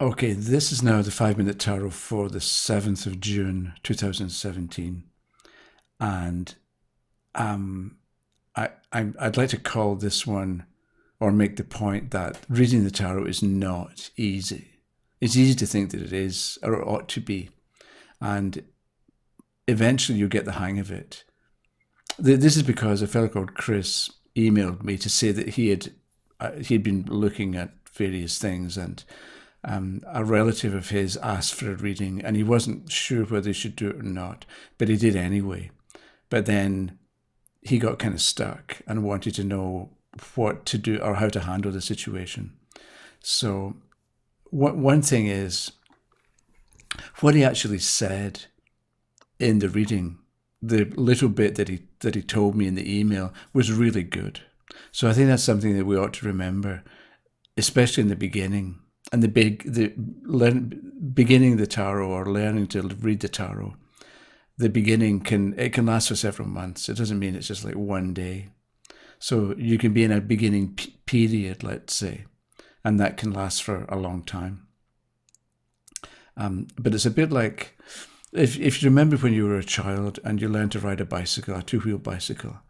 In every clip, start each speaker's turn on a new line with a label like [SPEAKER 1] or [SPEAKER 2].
[SPEAKER 1] Okay, this is now the 5 Minute Tarot for the 7th of June 2017. And I'd like to call this one, or make the point that reading the tarot is not easy. It's easy to think that it is, or it ought to be. And eventually you'll get the hang of it. This is because a fellow called Chris emailed me to say that he'd been looking at various things, and a relative of his asked for a reading, and he wasn't sure whether he should do it or not, but he did anyway. But then he got kind of stuck and wanted to know what to do or how to handle the situation. So one thing is, what he actually said in the reading, the little bit that he told me in the email, was really good. So I think that's something that we ought to remember, especially in the beginning. And beginning the tarot, or learning to read the tarot, the beginning can last for several months. It doesn't mean it's just like one day. So you can be in a beginning period, let's say, and that can last for a long time. But it's a bit like, if you remember when you were a child and you learned to ride a bicycle, a two-wheel bicycle,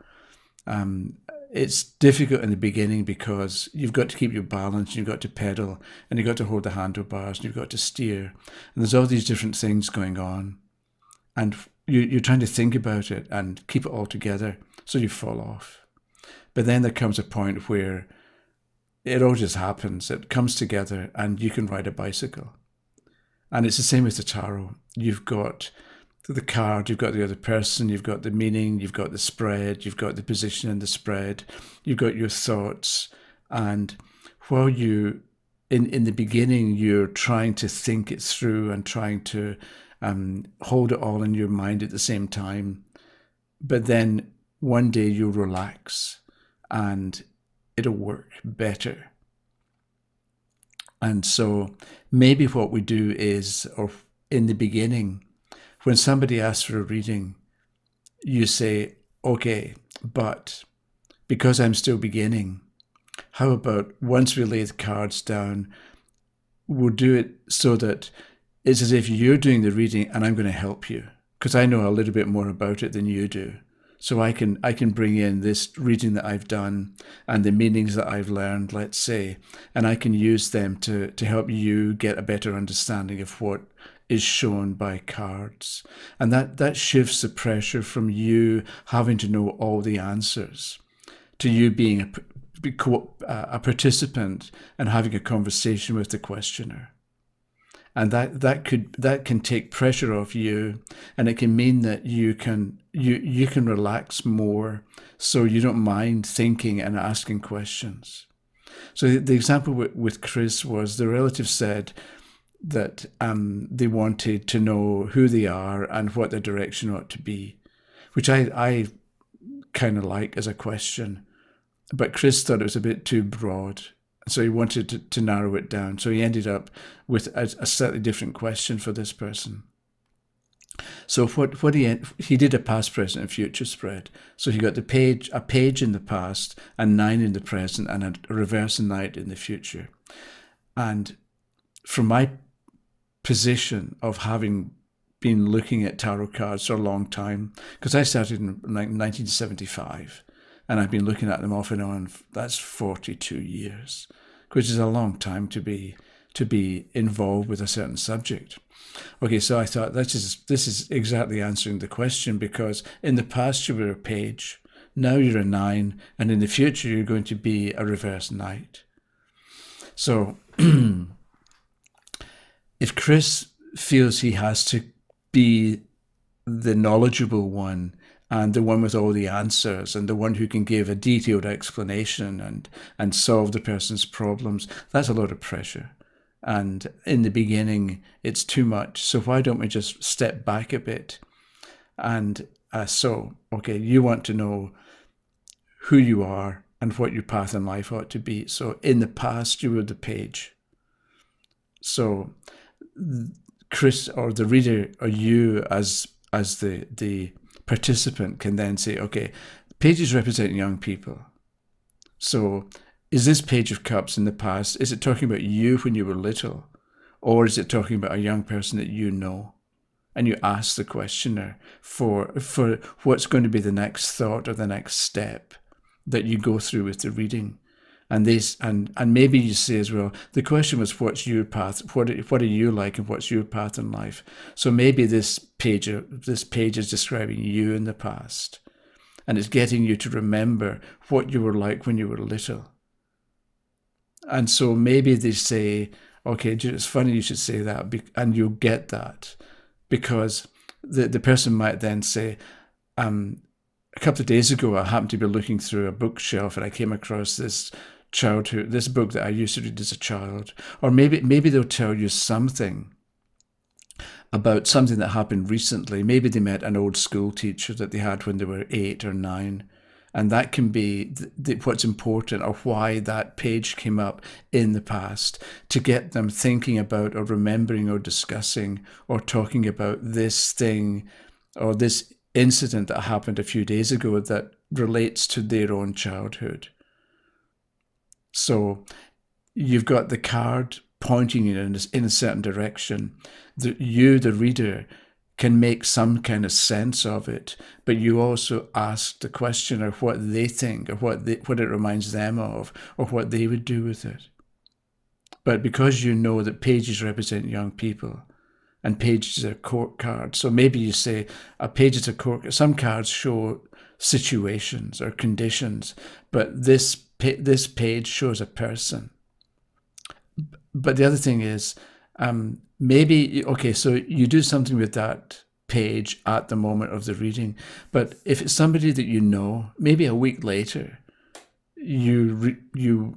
[SPEAKER 1] it's difficult in the beginning because you've got to keep your balance, you've got to pedal, and you've got to hold the handlebars, and you've got to steer. And there's all these different things going on. And you're trying to think about it and keep it all together, so you fall off. But then there comes a point where it all just happens. It comes together and you can ride a bicycle. And it's the same with the tarot. You've got the card, you've got the other person, you've got the meaning, you've got the spread, you've got the position in the spread, you've got your thoughts. And while in the beginning, you're trying to think it through and trying to hold it all in your mind at the same time. But then one day you'll relax and it'll work better. And so maybe what we do is, or in the beginning, when somebody asks for a reading, you say, okay, but because I'm still beginning, how about once we lay the cards down, we'll do it so that it's as if you're doing the reading and I'm going to help you, because I know a little bit more about it than you do. So I can bring in this reading that I've done and the meanings that I've learned, let's say, and I can use them to help you get a better understanding of what is shown by cards. And that shifts the pressure from you having to know all the answers to you being a participant and having a conversation with the questioner. And that can take pressure off you, and it can mean that you can relax more, so you don't mind thinking and asking questions. So the example with Chris was, the relative said that they wanted to know who they are and what their direction ought to be, which I kind of like as a question, but Chris thought it was a bit too broad. So he wanted to narrow it down. So he ended up with a slightly different question for this person. So what he did a past, present, and future spread. So he got a page in the past, a 9 in the present, and a reverse knight in the future. And from my position of having been looking at tarot cards for a long time, because I started in 1975. And I've been looking at them off and on. That's 42 years, which is a long time to be involved with a certain subject. Okay, so I thought this is exactly answering the question, because in the past you were a page, now you're a 9, and in the future you're going to be a reverse knight. So if Chris feels he has to be the knowledgeable one, and the one with all the answers, and the one who can give a detailed explanation and solve the person's problems, that's a lot of pressure. And in the beginning, it's too much. So why don't we just step back a bit? And okay, you want to know who you are and what your path in life ought to be. So in the past, you were the page. So Chris, or the reader, or you as the participant, can then say, okay, pages represent young people. So is this Page of Cups in the past, is it talking about you when you were little? Or is it talking about a young person that you know? And you ask the questioner for what's going to be the next thought or the next step that you go through with the reading. And maybe you say as well, the question was, what's your path? What are you like, and what's your path in life? So maybe this page is describing you in the past, and it's getting you to remember what you were like when you were little. And so maybe they say, okay, it's funny you should say that, and you'll get that, because the person might then say, a couple of days ago, I happened to be looking through a bookshelf and I came across this book that I used to read as a child. Or maybe they'll tell you something about something that happened recently. Maybe they met an old school teacher that they had when they were 8 or 9. And that can be what's important, or why that page came up in the past, to get them thinking about or remembering or discussing or talking about this thing or this incident that happened a few days ago that relates to their own childhood. So you've got the card pointing you in a certain direction. You, the reader, can make some kind of sense of it, but you also ask the questioner what they think, or what it reminds them of, or what they would do with it. But because you know that pages represent young people, and pages are court cards, so maybe you say a page is a court. Some cards show situations or conditions, but this page shows a person. But the other thing is, maybe, okay, so you do something with that page at the moment of the reading, but if it's somebody that you know, maybe a week later, you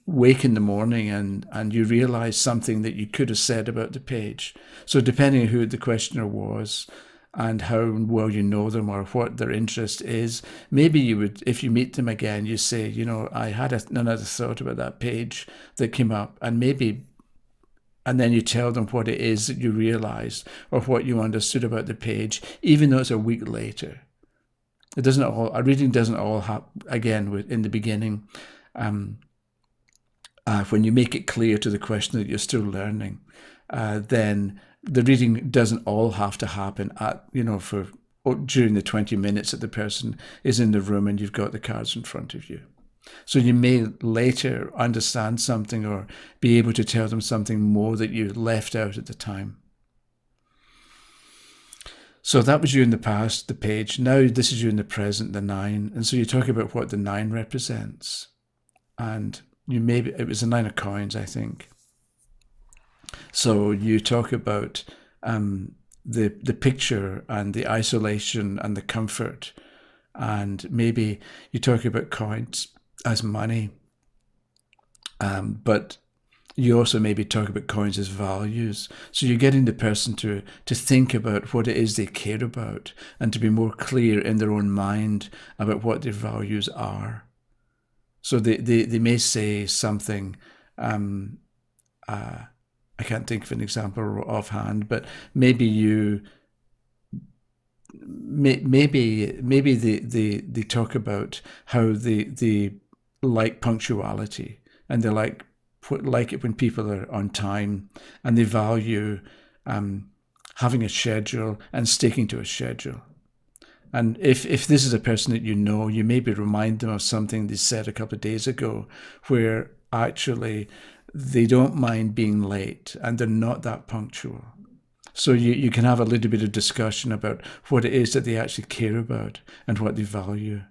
[SPEAKER 1] wake in the morning and you realize something that you could have said about the page. So depending on who the questioner was and how well you know them or what their interest is, maybe you would, if you meet them again, you say, I had another thought about that page that came up, and then you tell them what it is that you realized or what you understood about the page, even though it's a week later. A reading doesn't all happen again in the beginning. When you make it clear to the questioner that you're still learning, then the reading doesn't all have to happen during the 20 minutes that the person is in the room and you've got the cards in front of you. So you may later understand something or be able to tell them something more that you left out at the time. So that was you in the past, the page. Now this is you in the present, the 9. And so you talk about what the 9 represents. And it was the 9 of coins, I think. So you talk about the picture and the isolation and the comfort. And maybe you talk about coins as money, but you also maybe talk about coins as values. So you're getting the person to think about what it is they care about and to be more clear in their own mind about what their values are. So they may say something, I can't think of an example offhand, but maybe they talk about how they like punctuality, and they like it when people are on time, and they value having a schedule and sticking to a schedule. And if this is a person that you know, you maybe remind them of something they said a couple of days ago, where actually they don't mind being late and they're not that punctual. So you can have a little bit of discussion about what it is that they actually care about and what they value.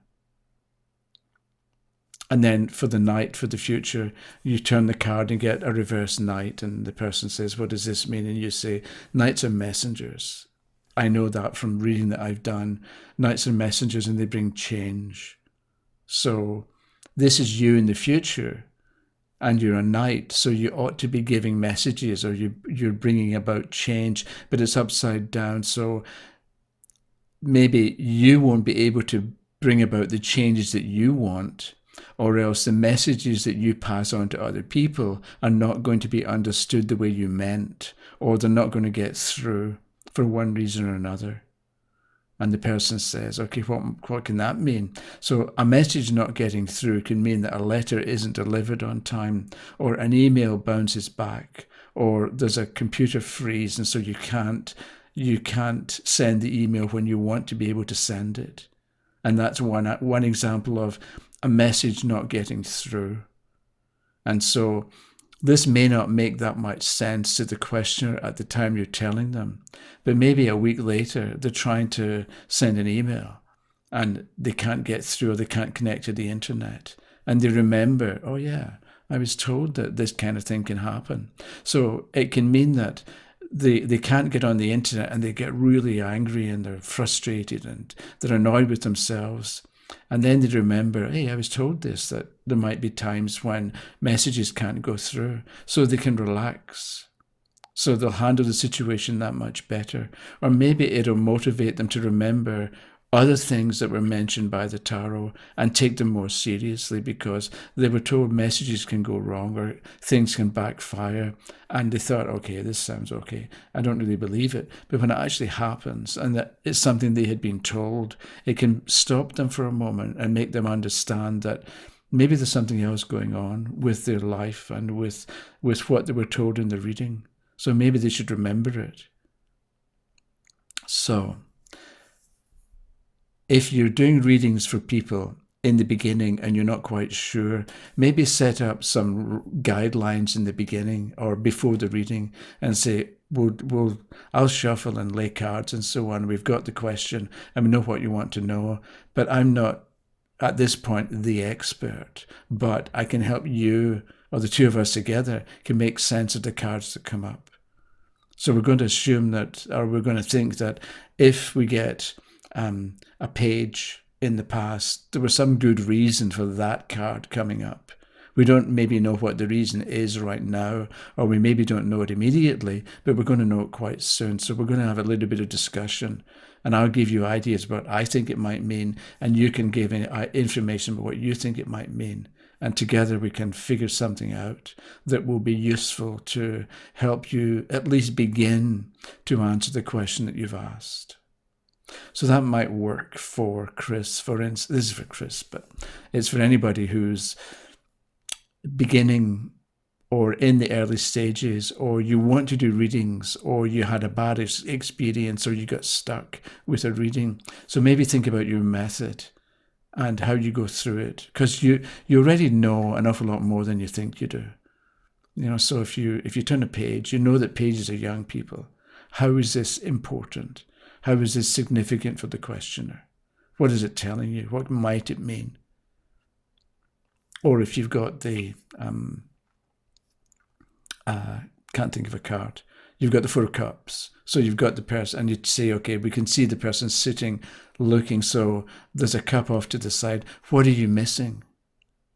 [SPEAKER 1] And then for the knight, for the future, you turn the card and get a reverse knight, and the person says, what does this mean? And you say, knights are messengers. I know that from reading that I've done. Knights are messengers and they bring change. So this is you in the future, and you're a knight, so you ought to be giving messages, or you're bringing about change, but it's upside down. So maybe you won't be able to bring about the changes that you want, or else the messages that you pass on to other people are not going to be understood the way you meant, or they're not going to get through for one reason or another. And the person says, okay, what can that mean? So a message not getting through can mean that a letter isn't delivered on time, or an email bounces back, or there's a computer freeze, and so you can't send the email when you want to be able to send it. And that's one example of a message not getting through. And so this may not make that much sense to the questioner at the time you're telling them, but maybe a week later they're trying to send an email and they can't get through, or they can't connect to the internet, and they remember, oh yeah, I was told that this kind of thing can happen. So it can mean that they can't get on the internet, and they get really angry and they're frustrated and they're annoyed with themselves. And then they remember, hey, I was told this, that there might be times when messages can't go through, so they can relax. So they'll handle the situation that much better. Or maybe it'll motivate them to remember other things that were mentioned by the tarot and take them more seriously, because they were told messages can go wrong or things can backfire, and they thought, okay, this sounds okay, I don't really believe it. But when it actually happens and that it's something they had been told, it can stop them for a moment and make them understand that maybe there's something else going on with their life and with what they were told in the reading. So maybe they should remember it. So if you're doing readings for people in the beginning and you're not quite sure, maybe set up some guidelines in the beginning or before the reading and say, I'll shuffle and lay cards and so on. We've got the question and we know what you want to know, but I'm not at this point the expert, but I can help you, or the two of us together can make sense of the cards that come up. So we're going to assume that, or we're going to think that if we get a page in the past, there was some good reason for that card coming up. We don't maybe know what the reason is right now, or we maybe don't know it immediately, but we're going to know it quite soon. So we're going to have a little bit of discussion, and I'll give you ideas about what I think it might mean, and you can give information about what you think it might mean. And together we can figure something out that will be useful to help you at least begin to answer the question that you've asked. So that might work for Chris, for instance. This is for Chris, but it's for anybody who's beginning or in the early stages, or you want to do readings, or you had a bad experience, or you got stuck with a reading. So maybe think about your method and how you go through it, because you already know an awful lot more than you think you do. So if you turn a page, you know that pages are young people. How is this important? How is this significant for the questioner? What is it telling you? What might it mean? Or if you've got the, can't think of a card, you've got the Four Cups. So you've got the person, and you say, okay, we can see the person sitting, looking, so there's a cup off to the side. What are you missing?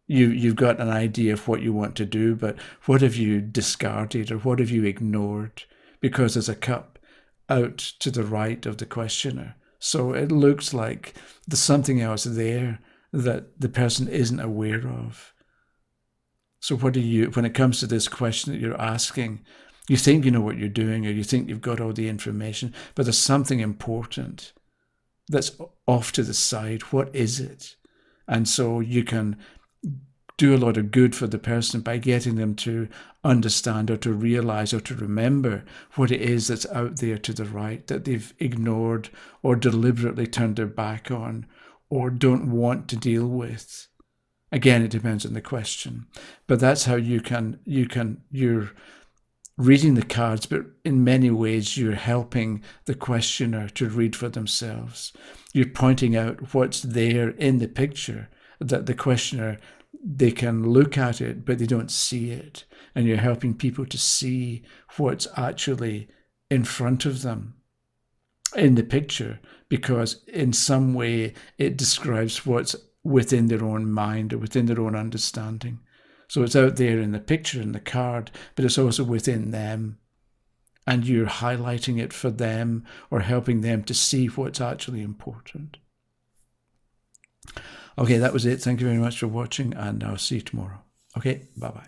[SPEAKER 1] You've got an idea of what you want to do, but what have you discarded, or what have you ignored? Because there's a cup out to the right of the questioner. So it looks like there's something else there that the person isn't aware of. So when it comes to this question that you're asking, you think you know what you're doing, or you think you've got all the information, but there's something important that's off to the side. What is it? And so you can do a lot of good for the person by getting them to understand, or to realize, or to remember what it is that's out there to the right that they've ignored, or deliberately turned their back on, or don't want to deal with. Again, it depends on the question, but that's how you're reading the cards, but in many ways you're helping the questioner to read for themselves. You're pointing out what's there in the picture that the questioner, they can look at it, but they don't see it. And you're helping people to see what's actually in front of them in the picture, because in some way it describes what's within their own mind or within their own understanding. So it's out there in the picture, in the card, but it's also within them. And you're highlighting it for them, or helping them to see what's actually important. Okay, that was it. Thank you very much for watching, and I'll see you tomorrow. Okay, bye-bye.